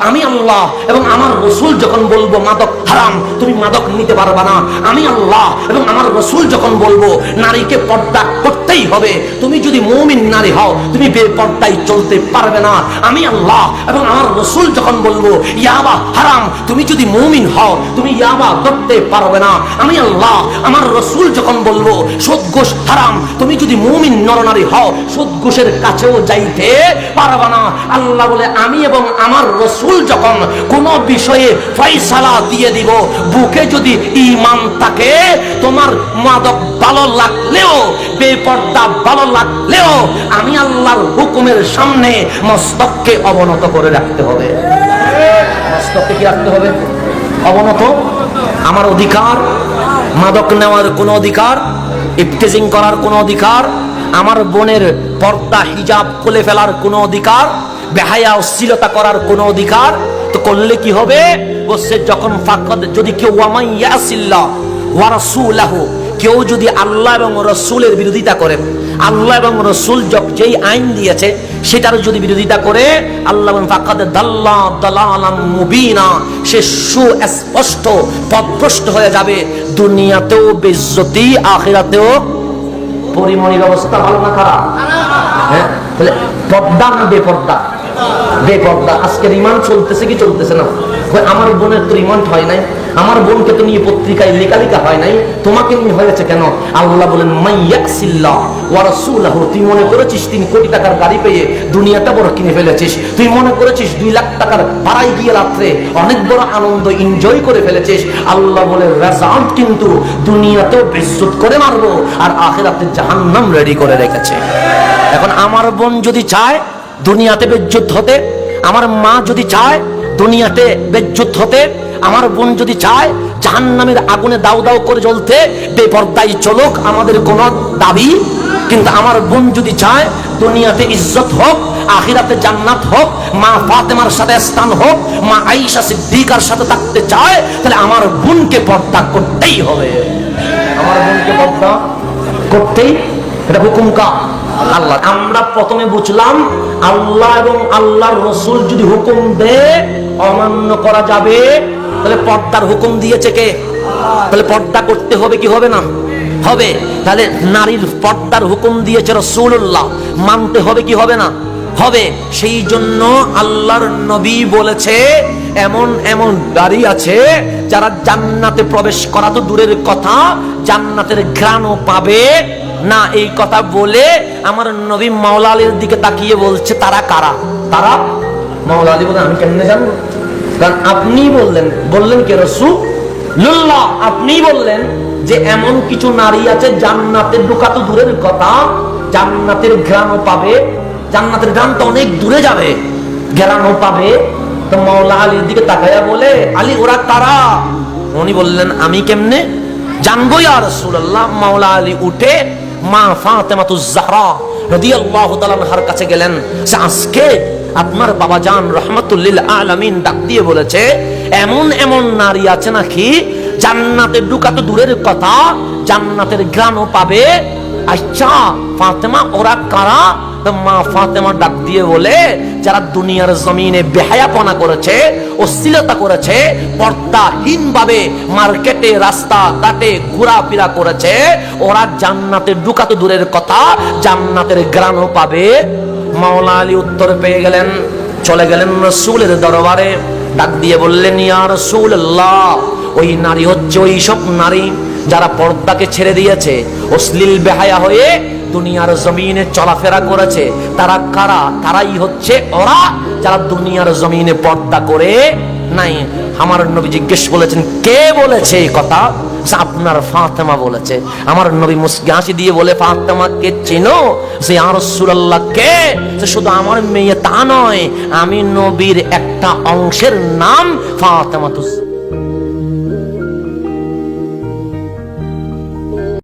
আমি আল্লাহ এবং আমার রসুল যখন বলবো মাদক হারাম, তুমি মাদক নিতে পারবে না। আমি আল্লাহ এবং আমার রসুল যখন বলবো নারীকে পর্দা করতেই হবে, তুমি যদি মুমিন নারী হও তুমি বেপর্দায় চলতে পারবে না। আমি আল্লাহ এবং আমার রসুল যখন বলবো ইয়াবা হারাম, তুমি যদি মুমিন হও তুমি ইয়াবা করতে পারবে না। আমি আল্লাহ আমার রসুল যখন বলবো সুদঘুষ হারাম, তুমি যদি মুমিন নরনারী হও সুদঘুষের কাছেও যাইতে পারবে না। আল্লাহ বলে আমি এবং আমার রসুল যখন কোন বিষয়ে ফয়সালা দিয়ে দিব, বুকে যদি ঈমান থাকে, তোমার মাদক ভালো লাগলেও বেপর্দা ভালো লাগলেও আমি আল্লাহর হুকুমের সামনে মস্তককে অবনত করে রাখতে হবে। মস্তককে কি রাখতে হবে? অবনত। আমার অধিকার মাদক নেওয়ার কোনো অধিকার, ইফতেজিং করার কোনো অধিকার, আমার বোনের পর্দা হিজাব খুলে ফেলার কোনো অধিকার, বেহায়া অশ্লীলতা করার কোনো অধিকার তো করলে কি হবে? বলছে যখন ফাকাদ, যদি কেউ ওয়ামাইয়াসিল্লাহ ওয়া রাসূলাহু, কেউ যদি আল্লাহ এবং রসুলের বিরোধিতা করে, আল্লাহ এবং রসুল যেই আইন দিয়েছে সেটার যদি বিরোধিতা করে, আল্লাহ ফাকাদ দাল্লা দালালাম মুবিনা, সে সুস্পষ্ট পথভ্রষ্ট হয়ে যাবে। দুনিয়াতেও বেইজ্জতি, আখিরাতেও পরিমণির অবস্থা ভালো না খারাপ? হ্যাঁ, তাহলে পর্দা না বেপর্দা? বেপর্দা। আজকে রিমান্ড চলতেছে কি চলতেছে না? আমার বোনের তো রিমান্ড হয় নাই, আমার বোনকে তো নিয়ে পত্রিকায় লেখালেখা হয় নাই, তোমাকে নিয়ে হয়েছে কেন? আল্লাহ বলেন মাইয়াকসিল্লাহ ওয়া রাসূলুহু, তুই মনে করেছিস 3 কোটি টাকার গাড়ি পেয়ে দুনিয়াটা বড় কিনে ফেলেছিস, তুই মনে করেছিস 2 লাখ টাকার ভাড়ায় গিয়ে রাত্রে অনেক বড় আনন্দ এনজয় করে ফেলেছিস। আল্লাহ বলে রেজাল্ট কিন্তু দুনিয়াতেও বেইজ্জত করে মারবো আর আখিরাতে জাহান্নাম রেডি করে রেখেছে। এখন আমার বোন যদি চায় দুনিয়াতে বেইজ্জত হতে, আমার মা যদি চায় দুনিয়াতে বেইজ্জত হতে, আমার বোন যদি চায় জাহান্নামের আগুনে দাউ দাউ করে জ্বলতে, বেপরদায় চলুক, আমাদের কোনো দাবি। কিন্তু আমার বোন যদি চায় দুনিয়াতে ইজ্জত হোক, আখিরাতে জান্নাত হোক, মা ফাতেমার সাথে স্থান হোক, মা আয়েশা সিদ্দিকার সাথে থাকতে চায়, তাহলে আমার বোনকে পর্দা করতেই হবে। আমার বোনকে পর্দা করতেই, এটা হুকুম কার? আল্লাহ। আমরা প্রথমে বুঝলাম আল্লাহ এবং আল্লাহর রসুল যদি হুকুম দেয় অমান্য করা যাবে, তাহলে পর্দার হুকুম দিয়েছে কে? তাহলে পর্দা করতে হবে কি হবে না? হবে। তাহলে নারীর পর্দার হুকুম দিয়েছে রাসূলুল্লাহ, মানতে হবে কি হবে না? হবে। সেই জন্য আল্লাহর নবী বলেছে এমন এমন নারী আছে যারা জান্নাতে প্রবেশ করা তো দূরের কথা, জান্নাতের ঘ্রাণও পাবে না। এই কথা বলে আমার নবী মাওলা আলীর দিকে তাকিয়ে বলছে তারা কারা? তারা মাওলা আলী বলে আমি কেমনে জানবো? কারণ আপনি বললেন কে? রাসূলুল্লাহ আপনি বললেন যে এমন কিছু নারী আছে জান্নাতে ঢোকা তো দূরের কথা, জান্নাতের ঘ্রাণও পাবে, জান্নাতের ঘ্রাণ তো অনেক দূরে যাবে, ঘ্রাণও পাবে। তো মাওলা আলীর দিকে তাকায়া বলে আলী ওরা কারা? উনি বললেন আমি কেমনে জানবো ইয়া রাসূলুল্লাহ। মাওলা আলী উঠে মা ফাতেমাতুজ জাহরা রাদিয়াল্লাহু তাআলা আনহার কাছে গেলেন, আজকে আপনার বাবা জান রাহমাতুল লিল আলামিন ডাক দিয়ে বলেছে এমন এমন নারী আছে নাকি জান্নাতে ঢোকা তো দূরের কথা, জান্নাতের ঘ্রাণও পাবে। আচ্ছা ফাতেমা ওরা কারা? মা ফাতেমা ডাক দিয়ে বলে যারা দুনিয়ার জমিনে বেহায়াপনা করেছে, অশ্লীলতা করেছে, পর্দাহীন ভাবে মার্কেটে রাস্তা ঘাটে ঘোরাফেরা করেছে, ওরা জান্নাতে ঢোকা তো দূরের কথা জান্নাতের ঘ্রাণও পাবে। মাওলা আলী উত্তর পেয়ে গেলেন, চলে গেলেন রাসূলের দরবারে, ডাক দিয়ে বললেন ইয়া রাসূলুল্লাহ ওই নারী হচ্ছে ওই সব নারী যারা পর্দাকে ছেড়ে দিয়েছে, অশ্লীল বেহায়া হয়ে দুনিয়ার জমিনে চলাফেরা করেছে। তারা কারা? তারাই হচ্ছে ওরা যারা দুনিয়ার জমিনে পর্দা করে নাই। আমার নবী জিজ্ঞেস বলেছেন কে বলেছে এই কথা? আপনার ফাতেমা বলেছে। আমার নবী মুস্কি হাসি দিয়ে বলে ফাতেমা কে চিনো? যে ইয়া রাসূলুল্লাহ কে? শুধু আমার মেয়ে তা নয়, আমি নবীর একটা অংশের নাম ফাতেমাতুজ